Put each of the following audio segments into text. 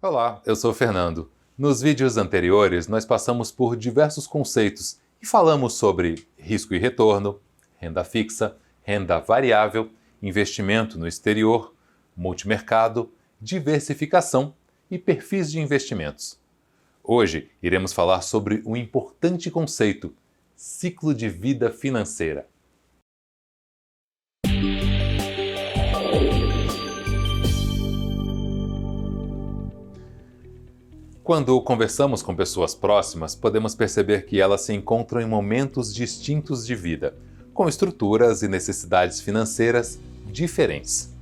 Olá, eu sou o Fernando. Nos vídeos anteriores, nós passamos por diversos conceitos e falamos sobre risco e retorno, renda fixa, renda variável, investimento no exterior, multimercado, diversificação e perfis de investimentos. Hoje, iremos falar sobre um importante conceito: ciclo de vida financeira. Quando conversamos com pessoas próximas, podemos perceber que elas se encontram em momentos distintos de vida, com estruturas e necessidades financeiras diferentes.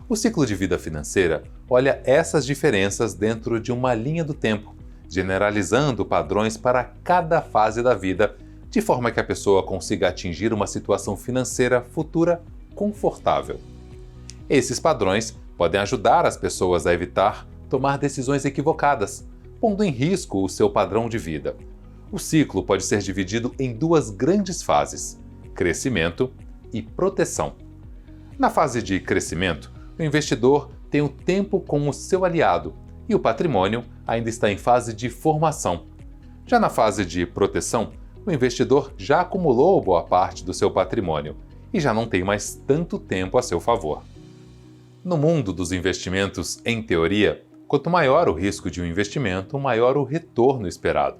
O ciclo de vida financeira olha essas diferenças dentro de uma linha do tempo, generalizando padrões para cada fase da vida, de forma que a pessoa consiga atingir uma situação financeira futura confortável. Esses padrões podem ajudar as pessoas a evitar tomar decisões equivocadas, pondo em risco o seu padrão de vida. O ciclo pode ser dividido em duas grandes fases: crescimento e proteção. Na fase de crescimento, o investidor tem o tempo como seu aliado e o patrimônio ainda está em fase de formação. Já na fase de proteção, o investidor já acumulou boa parte do seu patrimônio e já não tem mais tanto tempo a seu favor. No mundo dos investimentos, em teoria, quanto maior o risco de um investimento, maior o retorno esperado.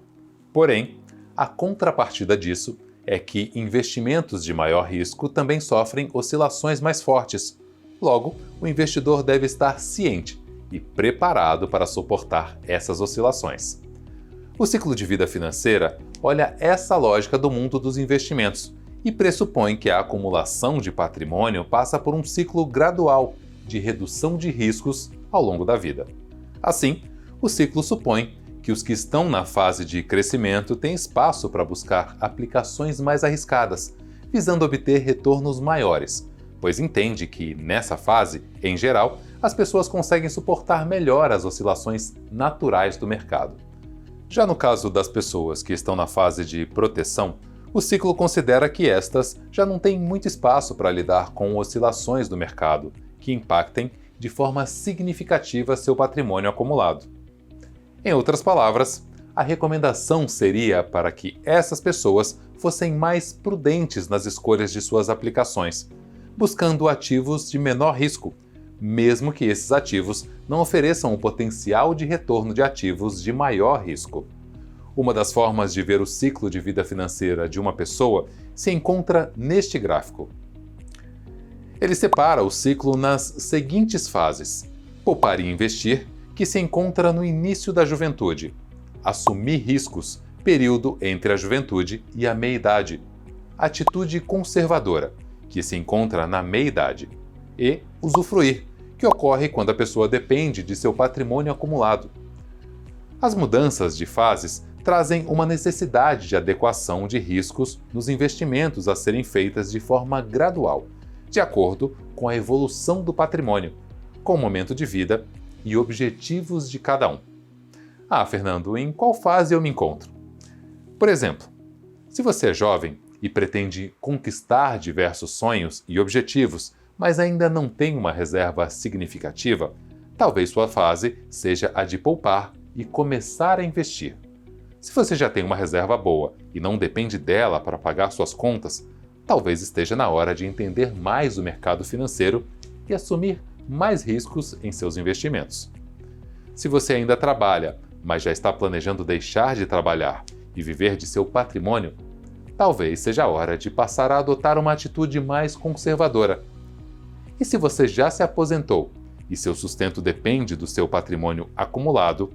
Porém, a contrapartida disso é que investimentos de maior risco também sofrem oscilações mais fortes. Logo, o investidor deve estar ciente e preparado para suportar essas oscilações. O ciclo de vida financeira olha essa lógica do mundo dos investimentos e pressupõe que a acumulação de patrimônio passa por um ciclo gradual de redução de riscos ao longo da vida. Assim, o ciclo supõe que os que estão na fase de crescimento têm espaço para buscar aplicações mais arriscadas, visando obter retornos maiores, pois entende que, nessa fase, em geral, as pessoas conseguem suportar melhor as oscilações naturais do mercado. Já no caso das pessoas que estão na fase de proteção, o ciclo considera que estas já não têm muito espaço para lidar com oscilações do mercado, que impactem de forma significativa seu patrimônio acumulado. Em outras palavras, a recomendação seria para que essas pessoas fossem mais prudentes nas escolhas de suas aplicações, buscando ativos de menor risco, mesmo que esses ativos não ofereçam o potencial de retorno de ativos de maior risco. Uma das formas de ver o ciclo de vida financeira de uma pessoa se encontra neste gráfico. Ele separa o ciclo nas seguintes fases: poupar e investir, que se encontra no início da juventude; assumir riscos, período entre a juventude e a meia-idade; atitude conservadora, que se encontra na meia-idade; e usufruir, que ocorre quando a pessoa depende de seu patrimônio acumulado. As mudanças de fases trazem uma necessidade de adequação de riscos nos investimentos a serem feitas de forma gradual, de acordo com a evolução do patrimônio, com o momento de vida e objetivos de cada um. Ah, Fernando, em qual fase eu me encontro? Por exemplo, se você é jovem e pretende conquistar diversos sonhos e objetivos, mas ainda não tem uma reserva significativa, talvez sua fase seja a de poupar e começar a investir. Se você já tem uma reserva boa e não depende dela para pagar suas contas, talvez esteja na hora de entender mais o mercado financeiro e assumir mais riscos em seus investimentos. Se você ainda trabalha, mas já está planejando deixar de trabalhar e viver de seu patrimônio, talvez seja a hora de passar a adotar uma atitude mais conservadora. E se você já se aposentou e seu sustento depende do seu patrimônio acumulado,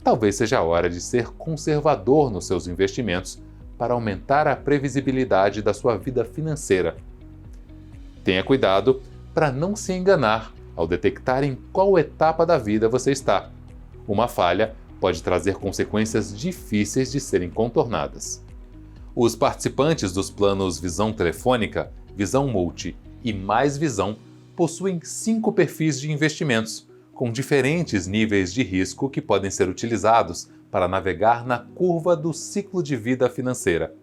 talvez seja a hora de ser conservador nos seus investimentos para aumentar a previsibilidade da sua vida financeira. Tenha cuidado para não se enganar ao detectar em qual etapa da vida você está. Uma falha pode trazer consequências difíceis de serem contornadas. Os participantes dos planos Visão Telefônica, Visão Multi e Mais Visão possuem 5 perfis de investimentos, com diferentes níveis de risco que podem ser utilizados para navegar na curva do ciclo de vida financeira.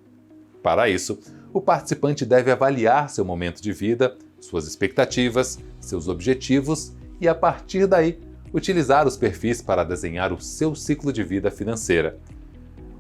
Para isso, o participante deve avaliar seu momento de vida, suas expectativas, seus objetivos e, a partir daí, utilizar os perfis para desenhar o seu ciclo de vida financeira.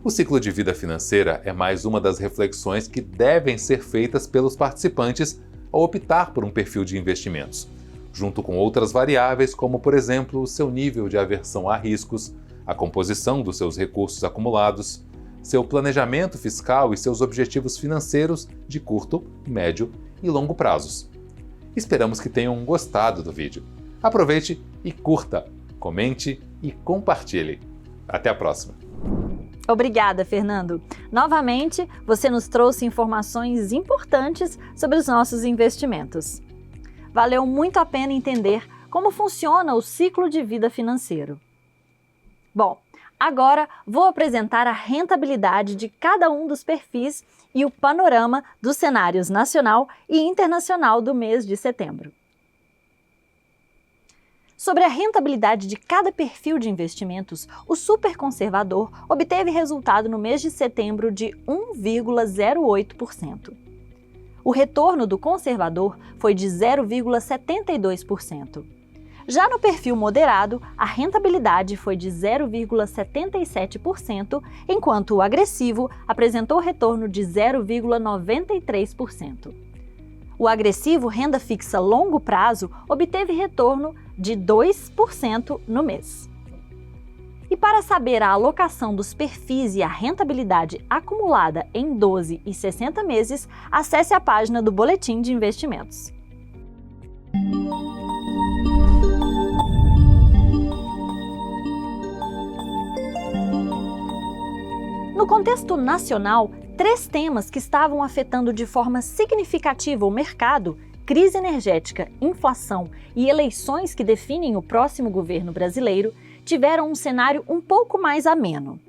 O ciclo de vida financeira é mais uma das reflexões que devem ser feitas pelos participantes ao optar por um perfil de investimentos, junto com outras variáveis como, por exemplo, o seu nível de aversão a riscos, a composição dos seus recursos acumulados, seu planejamento fiscal e seus objetivos financeiros de curto, médio e longo prazos. Esperamos que tenham gostado do vídeo. Aproveite e curta, comente e compartilhe. Até a próxima! Obrigada, Fernando! Novamente, você nos trouxe informações importantes sobre os nossos investimentos. Valeu muito a pena entender como funciona o ciclo de vida financeiro. Bom, agora vou apresentar a rentabilidade de cada um dos perfis e o panorama dos cenários nacional e internacional do mês de setembro. Sobre a rentabilidade de cada perfil de investimentos, o superconservador obteve resultado no mês de setembro de 1,08%. O retorno do conservador foi de 0,72%. Já no perfil moderado, a rentabilidade foi de 0,77%, enquanto o agressivo apresentou retorno de 0,93%. O agressivo renda fixa longo prazo obteve retorno de 2% no mês. E para saber a alocação dos perfis e a rentabilidade acumulada em 12 e 60 meses, acesse a página do Boletim de Investimentos. No contexto nacional, 3 temas que estavam afetando de forma significativa o mercado, crise energética, inflação e eleições que definem o próximo governo brasileiro, tiveram um cenário um pouco mais ameno.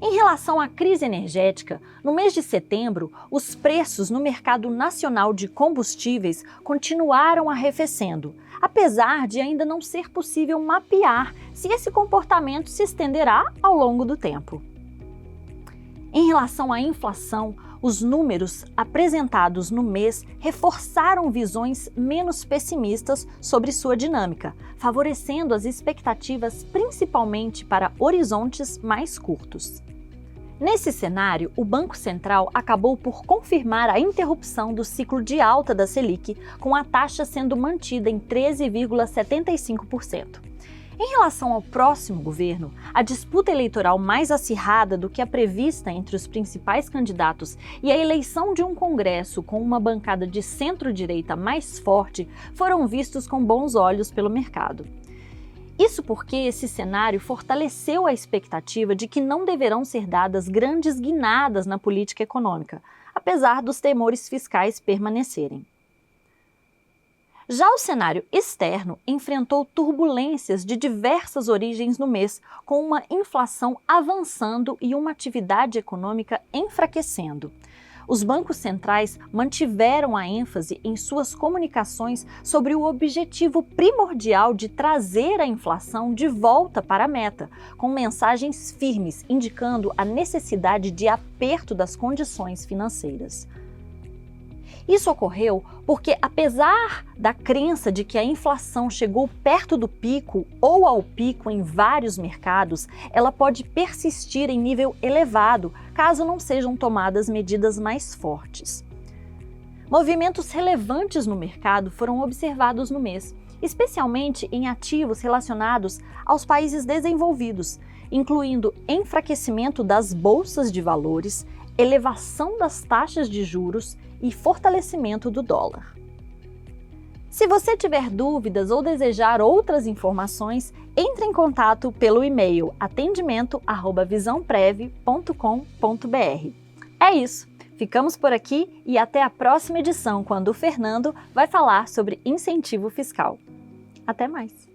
Em relação à crise energética, no mês de setembro, os preços no mercado nacional de combustíveis continuaram arrefecendo, apesar de ainda não ser possível mapear se esse comportamento se estenderá ao longo do tempo. Em relação à inflação, os números apresentados no mês reforçaram visões menos pessimistas sobre sua dinâmica, favorecendo as expectativas principalmente para horizontes mais curtos. Nesse cenário, o Banco Central acabou por confirmar a interrupção do ciclo de alta da Selic, com a taxa sendo mantida em 13,75%. Em relação ao próximo governo, a disputa eleitoral mais acirrada do que a prevista entre os principais candidatos e a eleição de um Congresso com uma bancada de centro-direita mais forte foram vistos com bons olhos pelo mercado. Isso porque esse cenário fortaleceu a expectativa de que não deverão ser dadas grandes guinadas na política econômica, apesar dos temores fiscais permanecerem. Já o cenário externo enfrentou turbulências de diversas origens no mês, com uma inflação avançando e uma atividade econômica enfraquecendo. Os bancos centrais mantiveram a ênfase em suas comunicações sobre o objetivo primordial de trazer a inflação de volta para a meta, com mensagens firmes indicando a necessidade de aperto das condições financeiras. Isso ocorreu porque, apesar da crença de que a inflação chegou perto do pico ou ao pico em vários mercados, ela pode persistir em nível elevado caso não sejam tomadas medidas mais fortes. Movimentos relevantes no mercado foram observados no mês, especialmente em ativos relacionados aos países desenvolvidos, incluindo enfraquecimento das bolsas de valores, elevação das taxas de juros e fortalecimento do dólar. Se você tiver dúvidas ou desejar outras informações, entre em contato pelo e-mail atendimento@visãoprev.com.br. É isso, ficamos por aqui e até a próxima edição, quando o Fernando vai falar sobre incentivo fiscal. Até mais!